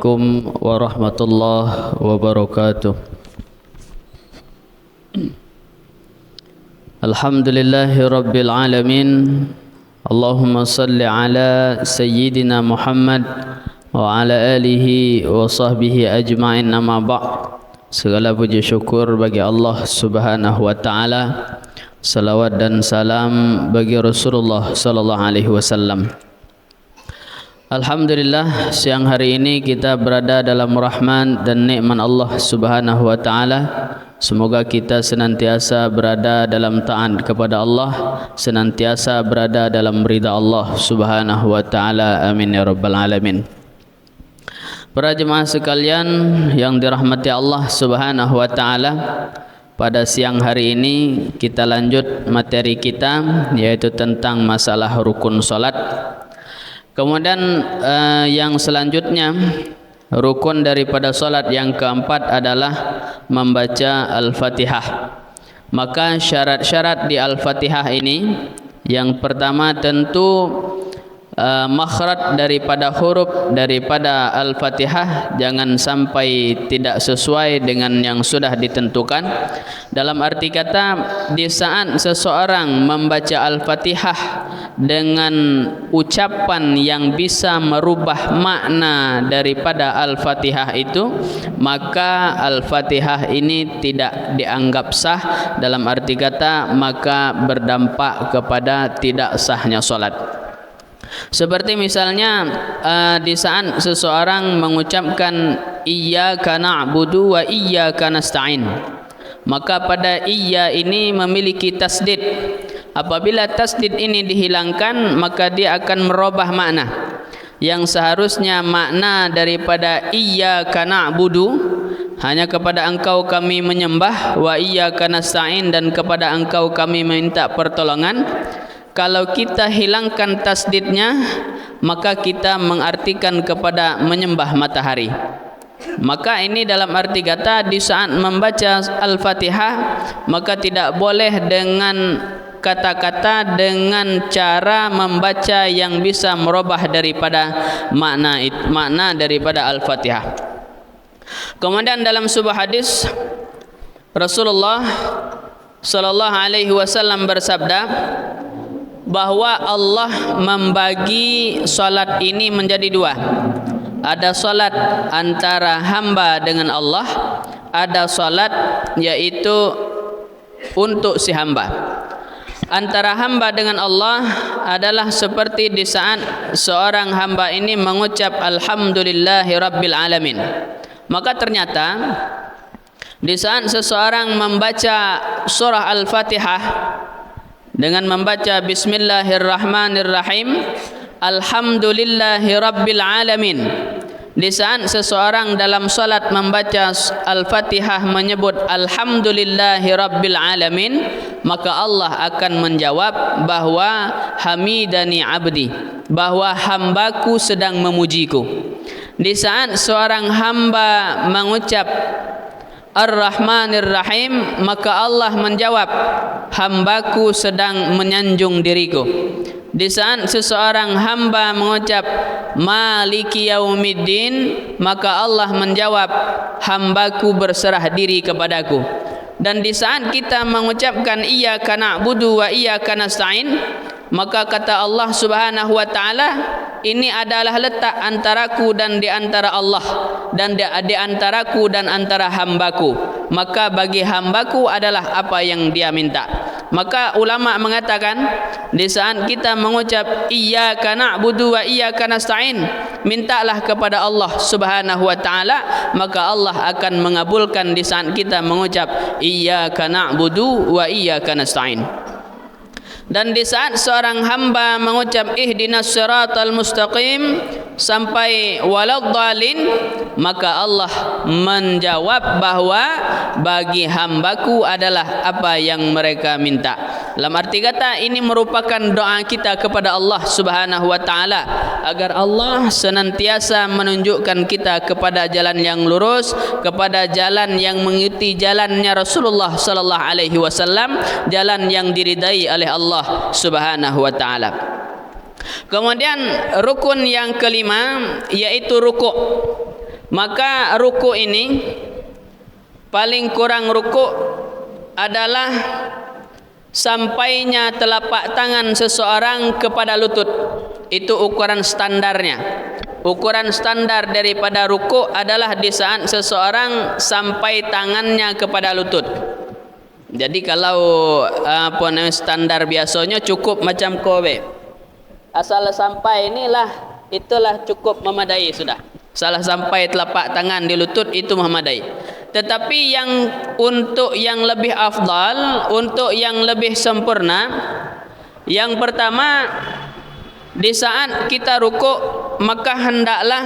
Assalamualaikum warahmatullahi wabarakatuh. Alhamdulillahi rabbil alamin. Allahumma salli ala sayyidina Muhammad wa ala alihi wa sahbihi ajma'in, amma ba'd. Segala puji syukur bagi Allah Subhanahu wa taala. Salawat dan salam bagi Rasulullah sallallahu alaihi wasallam. Alhamdulillah, siang hari ini kita berada dalam rahmat dan nikmat Allah Subhanahu wa taala. Semoga kita senantiasa berada dalam taat kepada Allah, senantiasa berada dalam ridha Allah Subhanahu wa taala. Amin ya rabbal alamin. Para jemaah sekalian yang dirahmati Allah Subhanahu wa taala, pada siang hari ini kita lanjut materi kita, yaitu tentang masalah rukun salat. Kemudian yang selanjutnya, rukun daripada salat yang keempat adalah membaca Al-Fatihah. Maka syarat-syarat di Al-Fatihah ini, yang pertama tentu makhraj daripada huruf daripada Al-Fatihah jangan sampai tidak sesuai dengan yang sudah ditentukan. Dalam arti kata, di saat seseorang membaca Al-Fatihah dengan ucapan yang bisa merubah makna daripada Al-Fatihah itu, maka Al-Fatihah ini tidak dianggap sah. Dalam arti kata, maka berdampak kepada tidak sahnya salat. Seperti misalnya di saat seseorang mengucapkan iyyaka na'budu wa iyyaka nasta'in, maka pada iya ini memiliki tasdid. Apabila tasdid ini dihilangkan, maka dia akan merubah makna. Yang seharusnya makna daripada iyyaka na'budu, hanya kepada engkau kami menyembah, wa iyyaka nasta'in, dan kepada engkau kami meminta pertolongan. Kalau kita hilangkan tasdidnya, maka kita mengartikan kepada menyembah matahari. Maka ini dalam arti kata, di saat membaca Al-Fatihah, maka tidak boleh dengan kata-kata, dengan cara membaca yang bisa merubah daripada makna daripada Al-Fatihah. Kemudian dalam sebuah hadis, Rasulullah sallallahu alaihi wasallam bersabda bahwa Allah membagi salat ini menjadi dua. Ada salat antara hamba dengan Allah, ada salat yaitu untuk si hamba. Antara hamba dengan Allah adalah seperti di saat seorang hamba ini mengucap alhamdulillahi rabbil alamin. Maka ternyata di saat seseorang membaca surah Al-Fatihah dengan membaca bismillahirrahmanirrahim, alhamdulillahi rabbil alamin, di saat seseorang dalam salat membaca Al-Fatihah menyebut alhamdulillahi rabbil alamin, maka Allah akan menjawab bahwa hamidani abdi, bahwa hambaku sedang memujiku. Di saat seorang hamba mengucap Ar-Rahmanir Rahim, maka Allah menjawab, hambaku sedang menyanjung diriku. Di saat seseorang hamba mengucap Maliki Yaumiddin, maka Allah menjawab, hambaku berserah diri kepadaku. Dan di saat kita mengucapkan iyyaka na'budu wa iyyaka nasta'in, maka kata Allah Subhanahu wa taala, ini adalah letak antaraku dan di antara Allah, dan di antaraku dan antara hambaku. Maka bagi hambaku adalah apa yang dia minta. Maka ulama mengatakan, di saat kita mengucap iyyaka na'budu wa iyyaka nasta'in, mintalah kepada Allah Subhanahu wa taala, maka Allah akan mengabulkan di saat kita mengucap iyyaka na'budu wa iyyaka nasta'in. Dan di saat seorang hamba mengucap ihdinas siratal mustaqim sampai waladhdallin, maka Allah menjawab bahwa bagi hambaku adalah apa yang mereka minta. Dalam arti kata, ini merupakan doa kita kepada Allah Subhanahu wa taala agar Allah senantiasa menunjukkan kita kepada jalan yang lurus, kepada jalan yang mengikuti jalannya Rasulullah sallallahu alaihi wasallam, jalan yang diridai oleh Allah Subhanahu wa taala. Kemudian rukun yang kelima yaitu rukuk. Maka ruku ini paling kurang ruku adalah sampainya telapak tangan seseorang kepada lutut. Itu ukuran standarnya. Ukuran standar daripada ruku adalah di saat seseorang sampai tangannya kepada lutut. Jadi kalau standar biasanya cukup macam kowe. Asal sampai inilah, itulah cukup memadai sudah. Salah sampai telapak tangan di lutut itu memadai. Tetapi yang untuk yang lebih afdal, untuk yang lebih sempurna, yang pertama di saat kita rukuk maka hendaklah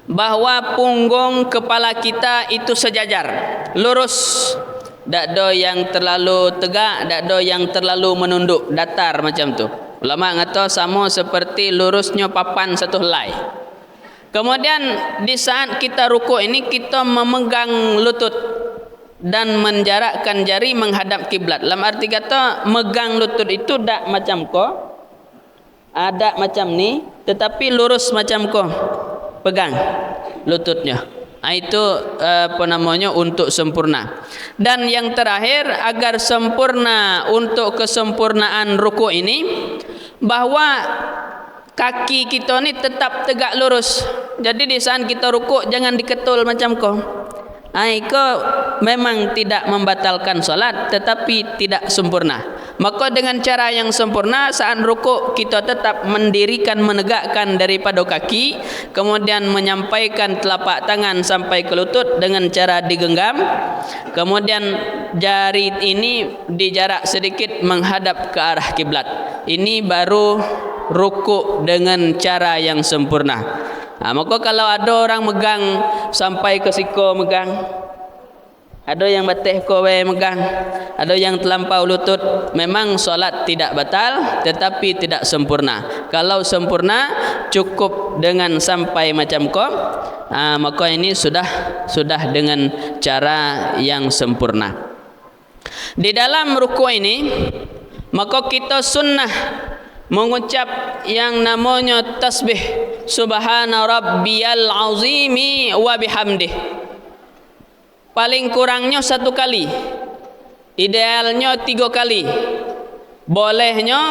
bahwa punggung kepala kita itu sejajar, lurus. Tak ada yang terlalu tegak, tak ada yang terlalu menunduk, datar macam tu. Ulama kata sama seperti lurusnya papan satu helai. Kemudian di saat kita rukuk ini kita memegang lutut dan menjarakkan jari menghadap kiblat. Dalam arti kata megang lutut itu tak macam ko, ada macam ni, tetapi lurus macam ko. Pegang lututnya. Itu apa namanya untuk sempurna. Dan yang terakhir agar sempurna untuk kesempurnaan rukuk ini bahwa kaki kita ni tetap tegak lurus. Jadi di saat kita rukuk jangan diketul macam ko. Ko memang tidak membatalkan solat tetapi tidak sempurna. Maka dengan cara yang sempurna saat rukuk kita tetap mendirikan, menegakkan daripada kaki, kemudian menyampaikan telapak tangan sampai ke lutut dengan cara digenggam, kemudian jari ini dijarak sedikit menghadap ke arah kiblat. Ini baru rukuk dengan cara yang sempurna. Maka kalau ada orang megang sampai ke siko megang, ada yang batih kowe megang, ada yang terlampau lutut, memang solat tidak batal tetapi tidak sempurna. Kalau sempurna cukup dengan sampai macam ko, maka ini sudah dengan cara yang sempurna. Di dalam rukuk ini maka kita sunnah mengucap yang namanya tasbih subhana rabbiyal azimi wa bihamdih. Paling kurangnya 1 kali, idealnya 3 kali, bolehnya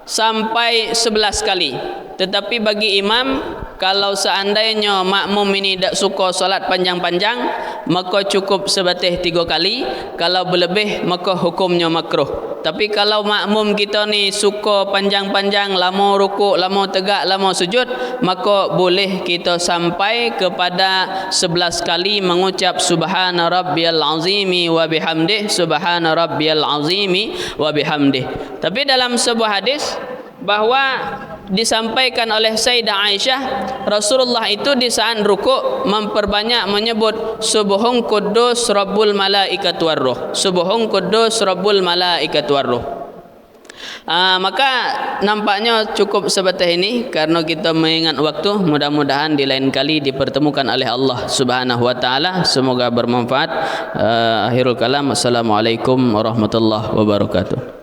sampai 11 kali. Tetapi bagi imam, kalau seandainya makmum ini tak suka solat panjang-panjang, maka cukup sebatih 3 kali. Kalau berlebih maka hukumnya makruh. Tapi kalau makmum kita ni suka panjang-panjang, lama rukuk, lama tegak, lama sujud, maka boleh kita sampai kepada 11 kali mengucap subhana rabbiyal azimi wa bihamdih, subhana rabbiyal azimi wa bihamdih. Tapi dalam sebuah hadis bahwa disampaikan oleh Sayyidah Aisyah, Rasulullah itu di saat rukuk memperbanyak menyebut Subhun Quddus Rabbul Malaikat Warruh, Subhun Quddus Rabbul Malaikat Warruh. Maka nampaknya cukup sebatas ini karena kita mengingat waktu. Mudah-mudahan di lain kali dipertemukan oleh Allah Subhanahu wa taala. Semoga bermanfaat. Akhirul kalam. Assalamualaikum warahmatullahi wabarakatuh.